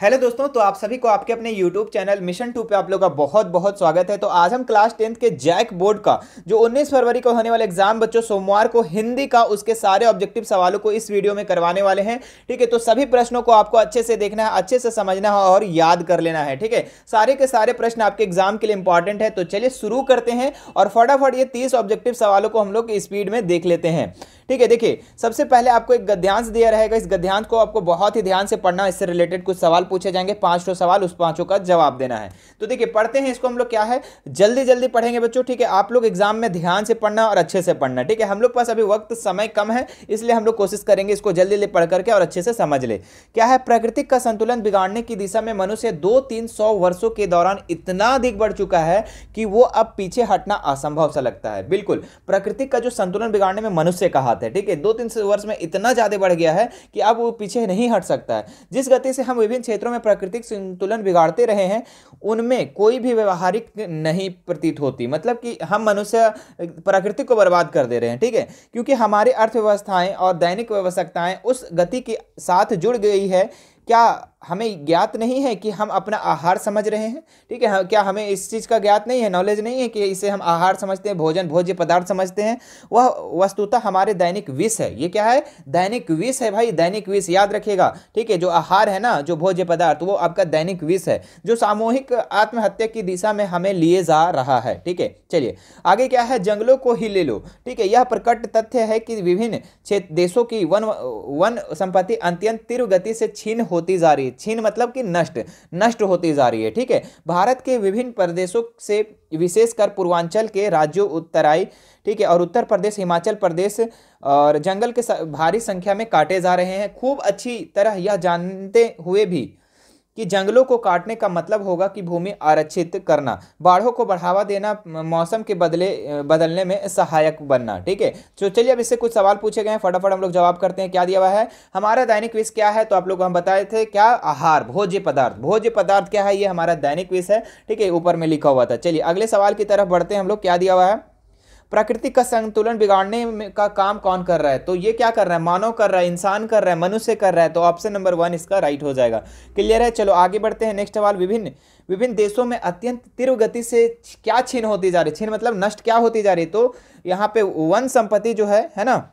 Hello दोस्तों, तो आप सभी को आपके अपने YouTube चैनल मिशन 2 पे आप लोगों का बहुत बहुत स्वागत है। तो आज हम क्लास 10th के जैक बोर्ड का जो 19 फरवरी को होने वाला एग्जाम बच्चों सोमवार को हिंदी का उसके सारे ऑब्जेक्टिव सवालों को इस वीडियो में करवाने वाले हैं। ठीक है, तो सभी प्रश्नों को आपको अच्छे से देखना है, अच्छे से समझना है और याद कर लेना है। ठीक है, सारे के सारे प्रश्न आपके एग्जाम के लिए इंपॉर्टेंट है। तो चलिए शुरू करते हैं और फटाफट ये 30 ऑब्जेक्टिव सवालों को हम लोग स्पीड में देख लेते हैं। ठीक है, देखिए सबसे पहले आपको एक गद्यांश दिया रहेगा। इस गद्यांश को आपको बहुत ही ध्यान से पढ़ना, इससे रिलेटेड कुछ सवाल पूछे जाएंगे, 5 सवाल, उस 5 का जवाब देना है। तो देखिए पढ़ते हैं इसको हम लोग, क्या है जल्दी जल्दी पढ़ेंगे बच्चों। ठीक है, आप लोग एग्जाम में ध्यान से पढ़ना और अच्छे से पढ़ना। ठीक है, हम लोग पास अभी वक्त समय कम है, इसलिए हम लोग कोशिश करेंगे इसको जल्दी जल्दी पढ़ करके और अच्छे से समझ ले। क्या है, प्राकृतिक का संतुलन बिगाड़ने की दिशा में मनुष्य 200-300 वर्षों के दौरान इतना अधिक बढ़ चुका है कि वो अब पीछे हटना असंभव सा लगता है। बिल्कुल, प्राकृतिक का जो संतुलन बिगाड़ने में मनुष्य का हाथ है। ठीक है, 2-300 वर्ष में इतना ज्यादा बढ़ गया है कि अब वो पीछे नहीं हट सकता है। जिस गति से हम विभिन्न क्षेत्रों में प्राकृतिक संतुलन बिगाड़ते रहे हैं, उनमें कोई भी व्यवहारिक नहीं प्रतीत होती। मतलब कि हम मनुष्य प्रकृति को बर्बाद कर दे रहे हैं। ठीक है, क्योंकि हमारी अर्थव्यवस्थाएं और दैनिक आवश्यकताएं उस गति के साथ जुड़ गई है। क्या हमें ज्ञात नहीं है कि हम अपना आहार समझ रहे हैं? ठीक है, क्या हमें इस चीज़ का ज्ञात नहीं है, नॉलेज नहीं है कि इसे हम आहार समझते हैं, भोजन भोज्य पदार्थ समझते हैं? वह वस्तुतः हमारे दैनिक विष है। ये क्या है? दैनिक विष है भाई, दैनिक विष याद रखिएगा। ठीक है, जो आहार है ना, जो भोज्य पदार्थ, वो आपका दैनिक विष है, जो सामूहिक आत्महत्या की दिशा में हमें लिए जा रहा है। ठीक है, चलिए आगे क्या है, जंगलों को ही ले लो। ठीक है, यह प्रकट तथ्य है कि विभिन्न देशों की वन संपत्ति अत्यंत तीव्र गति से छीन होती जा रही है। छीन मतलब कि नष्ट होती जा रही है। ठीक है, भारत के विभिन्न प्रदेशों से, विशेषकर पूर्वांचल के राज्यों उत्तराई, ठीक है, और उत्तर प्रदेश, हिमाचल प्रदेश और जंगल के भारी संख्या में काटे जा रहे हैं। खूब अच्छी तरह यह जानते हुए भी कि जंगलों को काटने का मतलब होगा कि भूमि आरक्षित करना, बाढ़ों को बढ़ावा देना, मौसम के बदलने में सहायक बनना। ठीक है, तो चलिए अब इससे कुछ सवाल पूछे गए हैं, फटाफट हम लोग जवाब करते हैं। क्या दिया हुआ है, हमारा दैनिक विष क्या है? तो आप लोग हम बताए थे क्या, आहार, भोज्य पदार्थ। भोज्य पदार्थ क्या है? ये हमारा दैनिक विष है। ठीक है, ऊपर में लिखा हुआ था। चलिए अगले सवाल की तरफ बढ़ते हैं हम लोग। क्या दिया हुआ है, प्राकृतिक का संतुलन बिगाड़ने का काम कौन कर रहा है? तो ये क्या कर रहा है? मानव कर रहा है, इंसान कर रहा है, मनुष्य कर रहा है। तो ऑप्शन नंबर 1 इसका राइट हो जाएगा। क्लियर है, चलो आगे बढ़ते हैं। नेक्स्ट सवाल, विभिन्न देशों में अत्यंत तीव्र गति से क्या छीन होती जा रही? छीन मतलब नष्ट क्या होती जा रही? तो यहाँ पे वन संपत्ति जो है ना,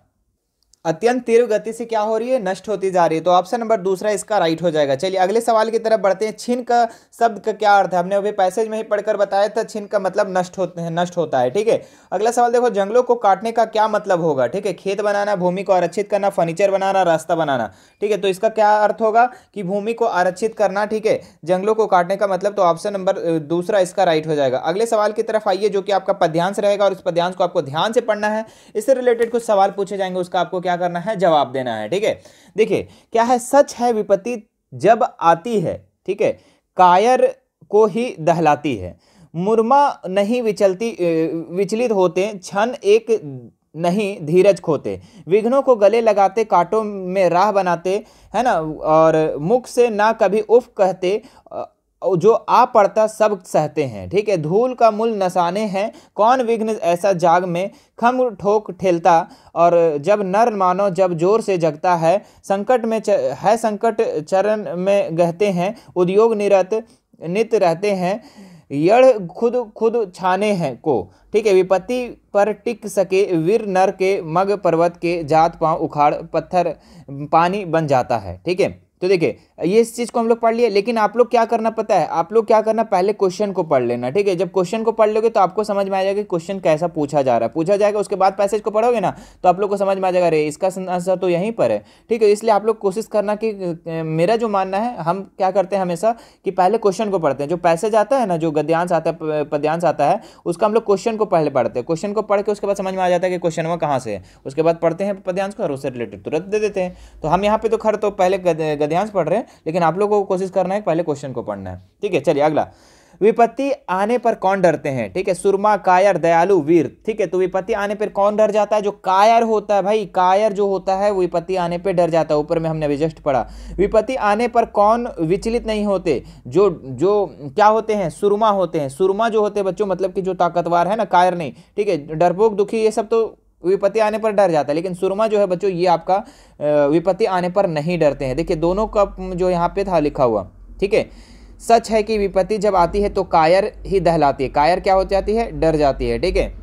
अत्यंत तीव्र गति से क्या हो रही है? नष्ट होती जा रही है। तो ऑप्शन नंबर दूसरा इसका राइट हो जाएगा। चलिए अगले सवाल की तरफ बढ़ते हैं। छीन का शब्द का क्या अर्थ है? हमने अभी पैसेज में ही पढ़कर बताया था, छीन का मतलब नष्ट होते हैं, नष्ट होता है। ठीक है, अगला सवाल देखो, जंगलों को काटने का क्या मतलब होगा? ठीक है, खेत बनाना, भूमि को आरक्षित करना, फर्नीचर बनाना, रास्ता बनाना। ठीक है, तो इसका क्या अर्थ होगा कि भूमि को आरक्षित करना। ठीक है, जंगलों को काटने का मतलब, तो ऑप्शन नंबर दूसरा इसका राइट हो जाएगा। अगले सवाल की तरफ आइए, जो कि आपका पद्यांश रहेगा और इस पद्यांश को आपको ध्यान से पढ़ना है। इससे रिलेटेड कुछ सवाल पूछे जाएंगे, उसका आपको क्या करना है? जवाब देना है। ठीक है, देखिए क्या है, सच है विपत्ति जब आती है, ठीक है, कायर को ही दहलाती है। मुरमा नहीं विचलित होते, क्षण एक नहीं धीरज खोते। विघ्नों को गले लगाते, कांटों में राह बनाते, है ना, और मुख से ना कभी उफ कहते, जो आ पड़ता सब सहते हैं। ठीक है, धूल का मूल नसाने हैं, कौन विघ्न ऐसा जाग में खम ठोक ठेलता। और जब नर मानो जब जोर से जगता है, संकट में है संकट चरण में गहते हैं, उद्योग नित रहते हैं, यड़ खुद छाने हैं को। ठीक है, विपत्ति पर टिक सके वीर नर के, मग पर्वत के जात पांव उखाड़ पत्थर पानी बन जाता है। ठीक है, तो देखिए ये इस चीज को हम लोग पढ़ लिए, लेकिन आप लोग क्या करना पता है? आप लोग क्या करना, पहले क्वेश्चन को पढ़ लेना। ठीक है, जब क्वेश्चन को पढ़ लोगे तो आपको समझ में आ जाएगा कि क्वेश्चन कैसा पूछा जा रहा है, पूछा जाएगा। उसके बाद पैसेज को पढ़ोगे ना, तो आप लोग को समझ में आ जाएगा, अरे इसका आंसर तो यहीं पर है। ठीक है, इसलिए आप लोग कोशिश करना कि मेरा जो मानना है, हम क्या करते हैं हमेशा कि पहले क्वेश्चन को पढ़ते हैं। जो पैसेज आता है ना, जो गद्यांश आता है, पद्यांश आता है, उसका हम लोग क्वेश्चन को पहले पढ़ते हैं। क्वेश्चन को पढ़ के उसके बाद समझ में आ जाता है कि क्वेश्चन वो कहाँ से है, उसके बाद पढ़ते हैं पद्यांश को और उससे रिलेटेड तुरंत दे देते हैं। तो हम यहाँ पे तो खैर तो पहले गद्यांश पढ़ रहे हैं, लेकिन आप लोगों को कोशिश करना है पहले क्वेश्चन को पढ़ना है। ठीक है, चलिए अगला, विपत्ति आने पर कौन डरते हैं? ठीक है, सुरमा, कायर, दयालु, वीर। ठीक है, तो विपत्ति आने पर कौन डर जाता है? जो कायर होता है भाई, कायर जो होता है वो विपत्ति आने पर डर जाता है। ऊपर में हमने अभी जस्ट पढ़ा। विपत्ति आने पर कौन विचलित नहीं होते? जो क्या होते हैं? सुरमा होते हैं। सुरमा जो होते हैं बच्चों, मतलब कि जो ताकतवर है ना, कायर नहीं। ठीक है, डरपोक, दुखी, ये सब तो विपत्ति आने पर डर जाता है, लेकिन सुरमा जो है बच्चों, ये आपका विपत्ति आने पर नहीं डरते हैं। देखिए दोनों का जो यहाँ पे था लिखा हुआ, ठीक है। सच है कि विपत्ति जब आती है तो कायर ही दहलाती है, कायर क्या हो जाती है, डर जाती है, ठीक है।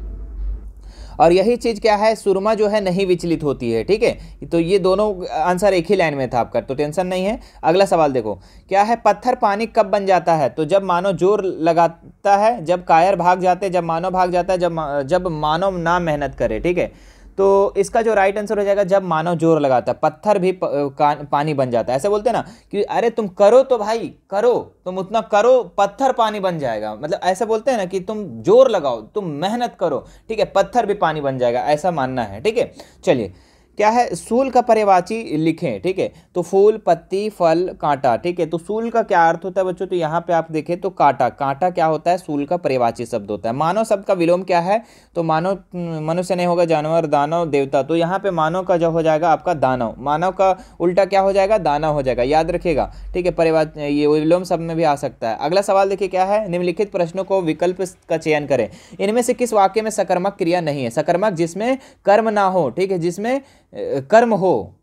और यही चीज क्या है, सुरमा जो है नहीं विचलित होती है, ठीक है। तो ये दोनों आंसर एक ही लाइन में था आपका, तो टेंशन नहीं है। अगला सवाल देखो क्या है, पत्थर पानी कब बन जाता है, तो जब मानव जोर लगाता है, जब कायर भाग जाते हैं, जब मानव भाग जाता है, जब मानव ना मेहनत करे, ठीक है। तो इसका जो राइट आंसर हो जाएगा जब मानव जोर लगाता है, पत्थर भी पानी बन जाता है। ऐसे बोलते हैं ना कि अरे तुम करो तो भाई करो, तुम उतना करो पत्थर पानी बन जाएगा, मतलब ऐसे बोलते हैं ना कि तुम जोर लगाओ, तुम मेहनत करो, ठीक है, पत्थर भी पानी बन जाएगा, ऐसा मानना है, ठीक है। चलिए क्या है, सूल का पर्यायवाची लिखें, ठीक है। तो फूल, पत्ती, फल, कांटा, ठीक है। तो सूल का क्या अर्थ होता है बच्चों, तो यहाँ पे आप देखें तो कांटा, कांटा क्या होता है, सूल का पर्यायवाची शब्द होता है। मानव शब्द का विलोम क्या है, तो मानव मनुष्य नहीं होगा, जानवर, दानव, देवता, तो यहाँ पे मानव का जो हो जाएगा आपका दानव, मानव का उल्टा क्या हो जाएगा, दानव हो जाएगा, याद रखिएगा, ठीक है। पर्यायवाची ये विलोम शब्द में भी आ सकता है। अगला सवाल देखिए क्या है, निम्नलिखित प्रश्नों को विकल्प का चयन करें, इनमें से किस वाक्य में सकर्मक क्रिया नहीं है, सकर्मक जिसमें कर्म ना हो, ठीक है, जिसमें कर्म हो,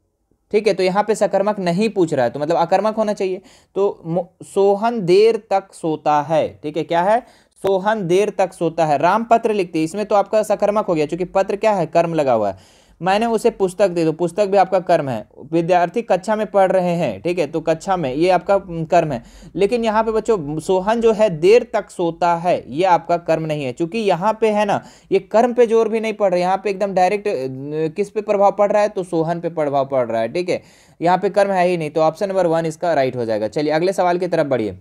ठीक है। तो यहाँ पे सकर्मक नहीं पूछ रहा है, तो मतलब अकर्मक होना चाहिए। तो सोहन देर तक सोता है, ठीक है, क्या है, सोहन देर तक सोता है। राम पत्र लिखते, इसमें तो आपका सकर्मक हो गया, क्योंकि पत्र क्या है, कर्म लगा हुआ है। मैंने उसे पुस्तक दे दो, पुस्तक भी आपका कर्म है। विद्यार्थी कक्षा में पढ़ रहे हैं, ठीक है, तो कक्षा में ये आपका कर्म है। लेकिन यहाँ पे बच्चों सोहन जो है देर तक सोता है, ये आपका कर्म नहीं है, क्योंकि यहाँ पे है ना ये कर्म पे जोर भी नहीं पड़ रहा है, यहाँ पे एकदम डायरेक्ट किस पे प्रभाव पड़ रहा है, तो सोहन पे प्रभाव पड़ रहा है, ठीक है। यहाँ पे कर्म है ही नहीं, तो ऑप्शन नंबर 1 इसका राइट हो जाएगा। चलिए अगले सवाल की तरफ बढ़िए।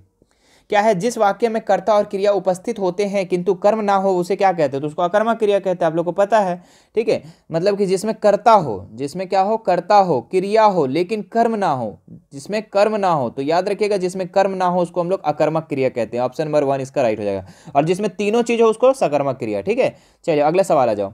क्या है, जिस वाक्य में कर्ता और क्रिया उपस्थित होते हैं किंतु कर्म ना हो उसे क्या कहते हैं, तो उसको अकर्मक क्रिया कहते हैं, आप लोग को पता है, ठीक है। मतलब कि जिसमें कर्ता हो, जिसमें क्या हो, कर्ता हो, क्रिया हो, लेकिन कर्म ना हो, जिसमें कर्म ना हो, तो याद रखिएगा जिसमें कर्म ना हो उसको हम लोग अकर्मक क्रिया कहते हैं। ऑप्शन नंबर 1 इसका राइट हो जाएगा। और जिसमें तीनों चीज हो उसको सकर्मक क्रिया, ठीक है। चलिए अगला सवाल आ जाओ।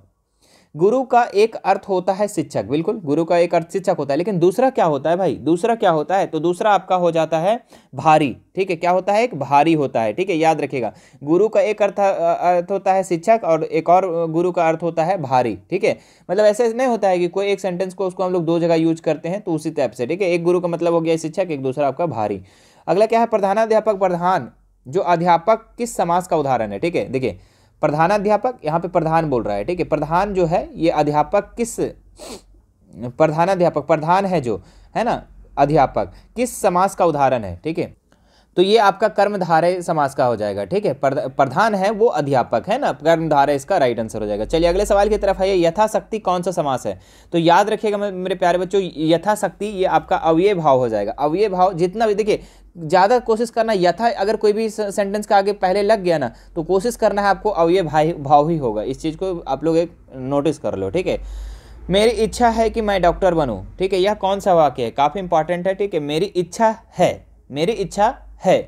गुरु का एक अर्थ होता है शिक्षक, बिल्कुल गुरु का एक अर्थ शिक्षक होता है, लेकिन दूसरा क्या होता है भाई, दूसरा क्या होता है, तो दूसरा आपका हो जाता है भारी, ठीक है। क्या होता है, एक भारी होता है, ठीक है, याद रखिएगा। गुरु का एक अर्थ होता है शिक्षक और एक और गुरु का अर्थ होता है भारी, ठीक है। मतलब ऐसे नहीं होता है कि कोई एक सेंटेंस को उसको हम लोग दो जगह यूज करते हैं, तो उसी टाइप से, ठीक है। एक गुरु का मतलब हो गया शिक्षक, एक दूसरा आपका भारी। अगला क्या है, प्रधानाध्यापक। प्रधान जो अध्यापक किस समास का उदाहरण है, ठीक है। देखिए प्रधानाध्यापक, यहाँ पे प्रधान बोल रहा है, ठीक है। प्रधान जो है ये अध्यापक किस, प्रधानाध्यापक प्रधान है जो है ना अध्यापक, किस समास का उदाहरण है, ठीक है। तो ये आपका कर्मधारय समास का हो जाएगा, ठीक है। प्रधान है वो अध्यापक है ना, कर्मधारय इसका राइट आंसर हो जाएगा। चलिए अगले सवाल की तरफ आइए। यथाशक्ति कौन सा समास है, तो याद रखिएगा मेरे प्यारे बच्चों, यथाशक्ति ये आपका अव्यय भाव हो जाएगा। अव्यय भाव जितना भी, देखिए ज़्यादा कोशिश करना, यथा अगर कोई भी सेंटेंस का आगे पहले लग गया ना तो कोशिश करना है आपको अव्यय भाव ही होगा। इस चीज़ को आप लोग एक नोटिस कर लो, ठीक है। मेरी इच्छा है कि मैं डॉक्टर बनूं, ठीक है। यह कौन सा वाक्य है, काफ़ी इंपॉर्टेंट है, ठीक है। मेरी इच्छा है, मेरी इच्छा है,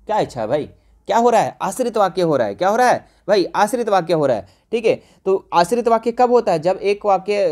क्या इच्छा है भाई, क्या हो रहा है, आश्रित वाक्य हो रहा है, क्या हो रहा है भाई, आश्रित वाक्य हो रहा है, ठीक है। तो आश्रित वाक्य कब होता है, जब एक वाक्य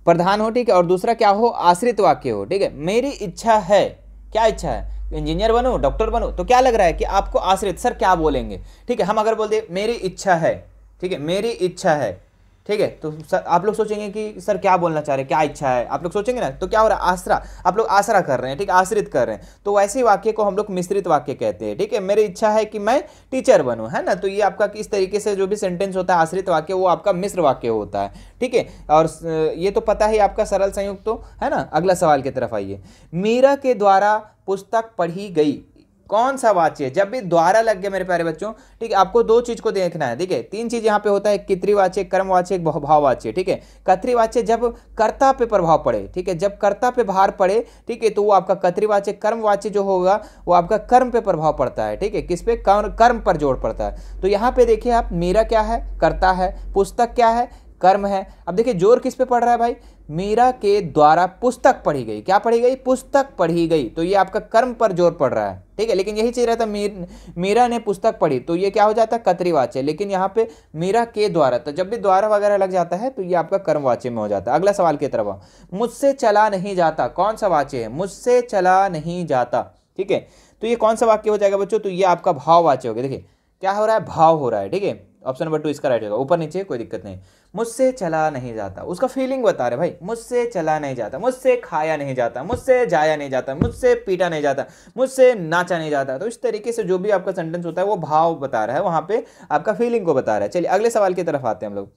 प्रधान हो, ठीक है, और दूसरा क्या हो, आश्रित वाक्य हो, ठीक है। मेरी इच्छा है, क्या इच्छा है, इंजीनियर बनूं, डॉक्टर बनूं, तो क्या लग रहा है कि आपको आश्रित, सर क्या बोलेंगे, ठीक है। हम अगर बोल दे मेरी इच्छा है, ठीक है, मेरी इच्छा है, ठीक है, तो सर आप लोग सोचेंगे कि सर क्या बोलना चाह रहे हैं, क्या इच्छा है, आप लोग सोचेंगे ना। तो क्या हो रहा है, आसरा, आप लोग आसरा कर रहे हैं, ठीक है, आश्रित कर रहे हैं। तो वैसे वाक्य को हम लोग मिश्रित वाक्य कहते हैं, ठीक है। मेरी इच्छा है कि मैं टीचर बनूं, है ना। तो ये आपका किस तरीके से जो भी सेंटेंस होता है आश्रित वाक्य, वो आपका मिश्र वाक्य होता है, ठीक है। और ये तो पता ही आपका सरल संयुक्त तो है ना। अगला सवाल की तरफ आइए। मीरा के द्वारा पुस्तक पढ़ी गई, कौन सा वाच्य, जब भी द्वारा लग गया मेरे प्यारे बच्चों, ठीक है, आपको दो चीज को देखना है, ठीक है। तीन चीज यहाँ पे होता है, कर्तृवाच्य, कर्मवाच्य, भाववाच्य, ठीक है। कर्तृवाच्य जब कर्ता पे प्रभाव पड़े, ठीक है, जब कर्ता पे भार पड़े, ठीक है, तो वो आपका कर्तृवाच्य। कर्मवाच्य जो होगा वो आपका कर्म पे प्रभाव पड़ता है, ठीक है, किस पे, कर्म पर जोर पड़ता है। तो यहाँ पे देखिए आप, मीरा क्या है, कर्ता है, पुस्तक क्या है, कर्म है। अब देखिए जोर किस पे पड़ रहा है भाई, मीरा के द्वारा पुस्तक पढ़ी गई, क्या पढ़ी गई, पुस्तक पढ़ी गई, तो ये आपका कर्म पर जोर पड़ रहा है, ठीक है। लेकिन यही चीज रहता मीरा ने पुस्तक पढ़ी, तो ये क्या हो जाता है, कर्तृवाच्य। लेकिन यहाँ पे मीरा के द्वारा, तो जब भी द्वारा वगैरह लग जाता है तो ये आपका कर्मवाच्य में हो जाता है। अगला सवाल की तरफ, मुझसे चला नहीं जाता, कौन सा वाच्य है, मुझसे चला नहीं जाता, ठीक है। तो ये कौन सा वाक्य हो जाएगा बच्चों, तो ये आपका भाववाच्य हो गया। देखिए क्या हो रहा है, भाव हो रहा है, ठीक है। ऑप्शन नंबर 2 इसका राइट होगा। ऊपर नीचे कोई दिक्कत नहीं। मुझसे चला नहीं जाता, उसका फीलिंग बता रहे भाई, मुझसे चला नहीं जाता, मुझसे खाया नहीं जाता, मुझसे जाया नहीं जाता, मुझसे पीटा नहीं जाता, मुझसे नाचा नहीं जाता। तो इस तरीके से जो भी आपका सेंटेंस होता है वो भाव बता रहा है, वहां पे आपका फीलिंग को बता रहा है। चलिए अगले सवाल की तरफ आते हैं हम लोग।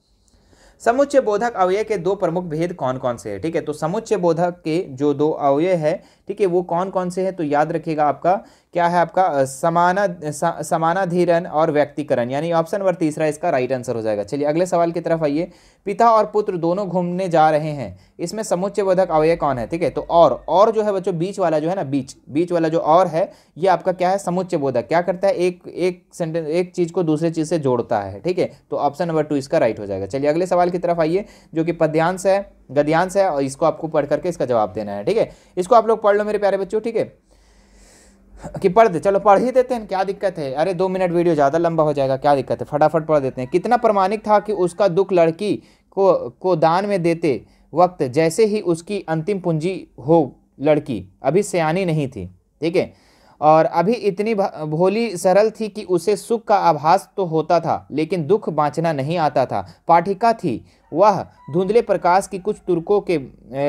समुच्चय बोधक अवयव के दो प्रमुख भेद कौन कौन से हैं? ठीक है, तो समुच्चय बोधक के जो दो अवयव है, ठीक है, वो कौन कौन से हैं? तो याद रखिएगा आपका क्या है, आपका समानाधिकरण और व्यक्तिकरण, यानी ऑप्शन नंबर तीसरा इसका राइट आंसर हो जाएगा। चलिए अगले सवाल की तरफ आइए। पिता और पुत्र दोनों घूमने जा रहे हैं, इसमें समुच्चय बोधक अवयव कौन है? ठीक है, तो और जो है बच्चों बीच वाला जो है ना, बीच वाला जो और है, ये आपका क्या है, समुच्चय बोधक। क्या करता है, एक सेंटेंस, एक चीज को दूसरे चीज से जोड़ता है। ठीक है, तो ऑप्शन नंबर 2 इसका राइट हो जाएगा। चलिए अगले सवाल की तरफ आइए, जो कि पद्यांश है, गद्यांश है, और इसको आपको पढ़ करके इसका जवाब देना है। ठीक है, इसको आप लोग पढ़ लो मेरे प्यारे बच्चों। ठीक है, कि पढ़ दे, चलो पढ़ ही देते हैं, क्या दिक्कत है? अरे 2 मिनट वीडियो ज़्यादा लंबा हो जाएगा, क्या दिक्कत है, फटाफट पढ़ देते हैं। कितना प्रमाणिक था कि उसका दुख लड़की को दान में देते वक्त जैसे ही उसकी अंतिम पूंजी हो, लड़की अभी सयानी नहीं थी, ठीक है, और अभी इतनी भोली सरल थी कि उसे सुख का आभास तो होता था लेकिन दुख बाँचना नहीं आता था। पाठिका थी वह धुंधले प्रकाश की कुछ तुर्कों के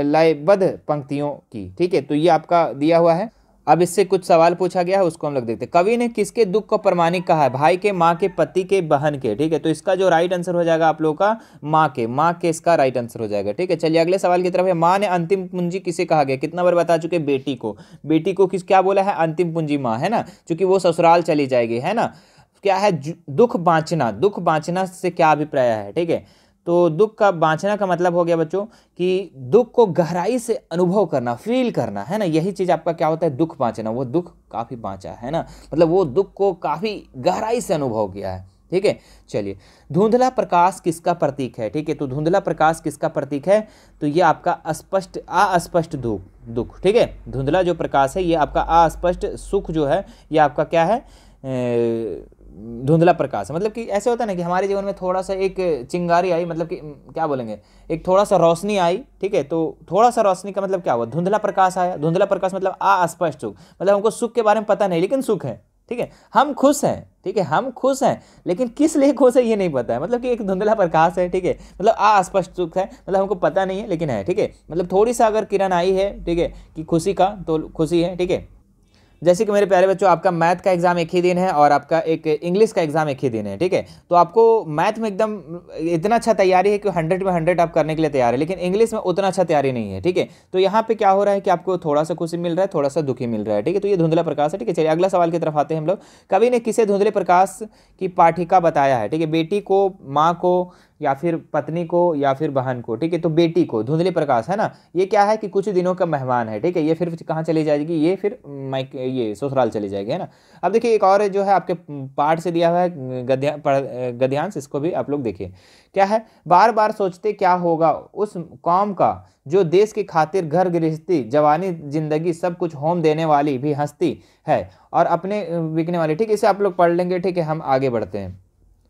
लयबद्ध पंक्तियों की। ठीक है, तो ये आपका दिया हुआ है। अब इससे कुछ सवाल पूछा गया है, उसको हम लोग देखते हैं। कवि ने किसके दुख को प्रमाणिक कहा है? भाई के, माँ के, पति के, बहन के। ठीक है, तो इसका जो राइट आंसर हो जाएगा आप लोगों का माँ के इसका राइट आंसर हो जाएगा। ठीक है, चलिए अगले सवाल की तरफ है। माँ ने अंतिम पूंजी किसे कहा गया? कितना बार बता चुके, बेटी को। बेटी को किस क्या बोला है? अंतिम पूंजी माँ, है ना, क्योंकि वो ससुराल चली जाएगी, है ना। क्या है, दुख बांचना से क्या अभिप्राय है? ठीक है, तो दुख का बांचना का मतलब हो गया बच्चों कि दुख को गहराई से अनुभव करना, फील करना, है ना, यही चीज आपका क्या होता है, दुख बांचना। वो दुख काफी बांचा है ना, मतलब वो दुख को काफी गहराई से अनुभव किया है। ठीक है, चलिए धुंधला प्रकाश किसका प्रतीक है? ठीक है, तो धुंधला प्रकाश किसका प्रतीक है? तो ये आपका अस्पष्ट दुख। ठीक है, धुंधला जो प्रकाश है ये आपका अस्पष्ट सुख जो है, ये आपका क्या है, धुंधला प्रकाश। मतलब कि ऐसे होता है ना कि हमारे जीवन में थोड़ा सा एक चिंगारी आई, मतलब कि क्या बोलेंगे, एक थोड़ा सा रोशनी आई। ठीक है, तो थोड़ा सा रोशनी का मतलब क्या हुआ, धुंधला प्रकाश आया। धुंधला प्रकाश मतलब अस्पष्ट सुख, मतलब हमको सुख के बारे में पता नहीं लेकिन सुख है। ठीक है, हम खुश हैं। ठीक है, हम खुश हैं लेकिन किस लिए खुश है ये नहीं पता है, मतलब कि एक धुंधला प्रकाश है। ठीक है, मतलब अस्पष्ट सुख है, मतलब हमको पता नहीं है लेकिन है। ठीक है, मतलब थोड़ी सा अगर किरण आई है, ठीक है, कि खुशी का, तो खुशी है। ठीक है, जैसे कि मेरे प्यारे बच्चों आपका मैथ का एग्जाम एक ही दिन है और आपका एक इंग्लिश का एग्जाम एक ही दिन है। ठीक है, तो आपको मैथ में एकदम इतना अच्छा तैयारी है कि 100 में 100 आप करने के लिए तैयार है, लेकिन इंग्लिश में उतना अच्छा तैयारी नहीं है। ठीक है, तो यहाँ पे क्या हो रहा है कि आपको थोड़ा सा खुशी मिल रहा है, थोड़ा सा दुखी मिल रहा है। ठीक है, तो ये धुंधला प्रकाश है। ठीक है, चलिए अगला सवाल की तरफ आते हैं हम लोग। कवि ने किसे धुंधले प्रकाश की पाठिका बताया है? ठीक है, बेटी को, माँ को, या फिर पत्नी को, या फिर बहन को। ठीक है, तो बेटी को धुंधले प्रकाश, है ना, ये क्या है कि कुछ दिनों का मेहमान है। ठीक है, ये फिर कहाँ चली जाएगी, ये फिर ये ससुराल चली जाएगी, है ना। अब देखिए एक और जो है आपके पाठ से दिया हुआ है गद्यांश, इसको भी आप लोग देखिए। क्या है, बार बार सोचते क्या होगा उस कौम का जो देश की खातिर घर गृहस्थी, जवानी, जिंदगी सब कुछ होम देने वाली भी हस्ती है और अपने बिकने वाली। ठीक है, इसे आप लोग पढ़ लेंगे। ठीक है, हम आगे बढ़ते हैं,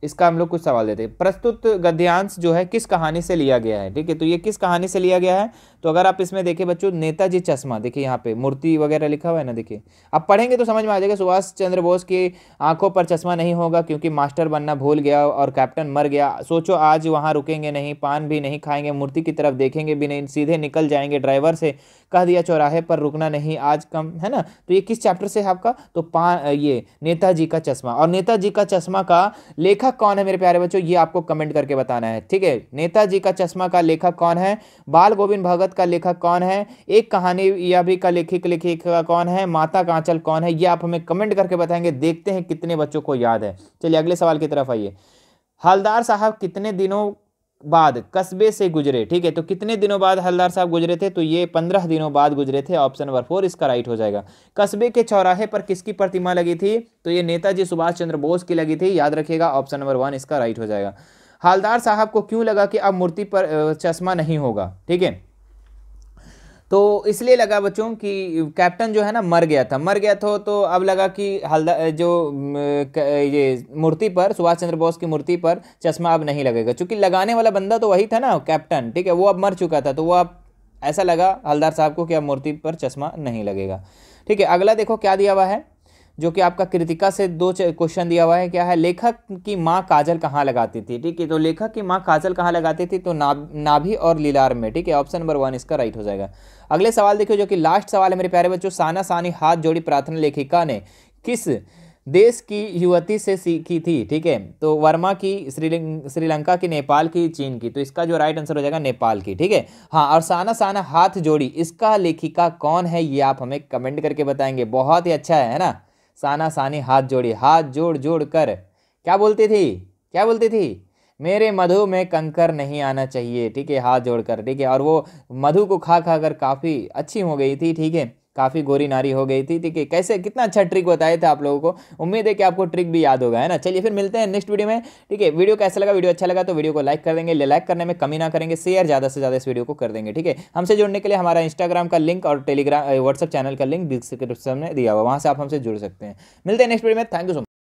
इसका हम लोग कुछ सवाल देते हैं। प्रस्तुत गद्यांश जो है किस कहानी से लिया गया है? ठीक है, तो ये किस कहानी से लिया गया है? तो अगर आप इसमें देखिए बच्चों, नेताजी चश्मा, देखिए यहाँ पे मूर्ति वगैरह लिखा हुआ है ना, देखिए आप पढ़ेंगे तो समझ में आ जाएगा। सुभाष चंद्र बोस की आंखों पर चश्मा नहीं होगा क्योंकि मास्टर बनना भूल गया और कैप्टन मर गया। सोचो आज वहाँ रुकेंगे नहीं, पान भी नहीं खाएंगे, मूर्ति की तरफ देखेंगे भी नहीं, सीधे निकल जाएंगे। ड्राइवर से कह दिया चौराहे पर रुकना नहीं, आज कम, है ना। तो ये किस चैप्टर से है आपका? तो ये नेताजी का चश्मा। और नेताजी का चश्मा का लेखक कौन है मेरे प्यारे बच्चों, ये आपको कमेंट करके बताना है। ठीक है, नेताजी का चश्मा का लेखक कौन है? बाल गोविंद भगत का लेखक कौन है? एक कहानी या भी का लेखिका कौन है? माता का आंचल कौन है? ये आप हमें कमेंट करके बताएंगे। देखते हैं कितने बच्चों को याद है। चलिए अगले सवाल की तरफ आइए। हलदार साहब कितने दिनों बाद कस्बे से गुजरे? ठीक है, तो कितने दिनों बाद हलदार साहब गुजरे थे? तो ये 15 दिनों बाद गुजरे थे। ऑप्शन नंबर 4 इसका राइट हो जाएगा। कस्बे के चौराहे पर किसकी प्रतिमा लगी थी? तो ये नेताजी सुभाष चंद्र बोस की लगी थी, याद रखिएगा। ऑप्शन नंबर 1 इसका राइट हो जाएगा। हलदार साहब को क्यों लगा कि अब मूर्ति पर चश्मा नहीं होगा? ठीक है, तो इसलिए लगा बच्चों कि कैप्टन जो है ना मर गया था, तो अब लगा कि हल्दा जो ये मूर्ति पर, सुभाष चंद्र बोस की मूर्ति पर चश्मा अब नहीं लगेगा, क्योंकि लगाने वाला बंदा तो वही था ना, कैप्टन। ठीक है, वो अब मर चुका था, तो वो अब ऐसा लगा हलदार साहब को कि अब मूर्ति पर चश्मा नहीं लगेगा। ठीक है, अगला देखो क्या दिया हुआ है। जो कि आपका कृतिका से दो क्वेश्चन दिया हुआ है। क्या है, लेखक की माँ काजल कहाँ लगाती थी। ठीक है, तो लेखक की माँ काजल कहाँ लगाती थी, तो नाभि और लीलार में। ठीक है, ऑप्शन नंबर 1 इसका राइट हो जाएगा। अगले सवाल देखिए, जो कि लास्ट सवाल है मेरे प्यारे बच्चों। साना सानी हाथ जोड़ी प्रार्थना लेखिका ने किस देश की युवती से सीखी थी। ठीक है, तो वर्मा की, श्रीलंका की, नेपाल की, चीन की। तो इसका जो राइट आंसर हो जाएगा नेपाल की। ठीक है, हाँ, और साना साना हाथ जोड़ी इसका लेखिका कौन है, ये आप हमें कमेंट करके बताएंगे। बहुत ही अच्छा है ना। साना सानी हाथ जोड़ी, हाथ जोड़ जोड़ कर क्या बोलती थी, क्या बोलती थी, मेरे मधु में कंकर नहीं आना चाहिए। ठीक है, हाथ जोड़कर। ठीक है, और वो मधु को खा खा कर काफ़ी अच्छी हो गई थी। ठीक है, काफ़ी गोरी नारी हो गई थी। ठीक है, कैसे, कितना अच्छा ट्रिक बताया था आप लोगों को। उम्मीद है कि आपको ट्रिक भी याद होगा, है ना। चलिए फिर मिलते हैं नेक्स्ट वीडियो में। ठीक है, वीडियो कैसा लगा, वीडियो अच्छा लगा तो वीडियो को लाइक कर देंगे, लाइक करने में कमी ना करेंगे, शेयर ज़्यादा से ज़्यादा इस वीडियो को कर देंगे। ठीक है, हमसे जुड़ने के लिए हमारा इंस्टाग्राम का लिंक और टेलीग्राम व्हाट्सअप चैनल का लिंक डिस्क्रिप्शन में दिया हुआ, वहाँ से आप हमसे जुड़ सकते हैं। मिलते हैं नेक्स्ट वीडियो में। Thank you so much.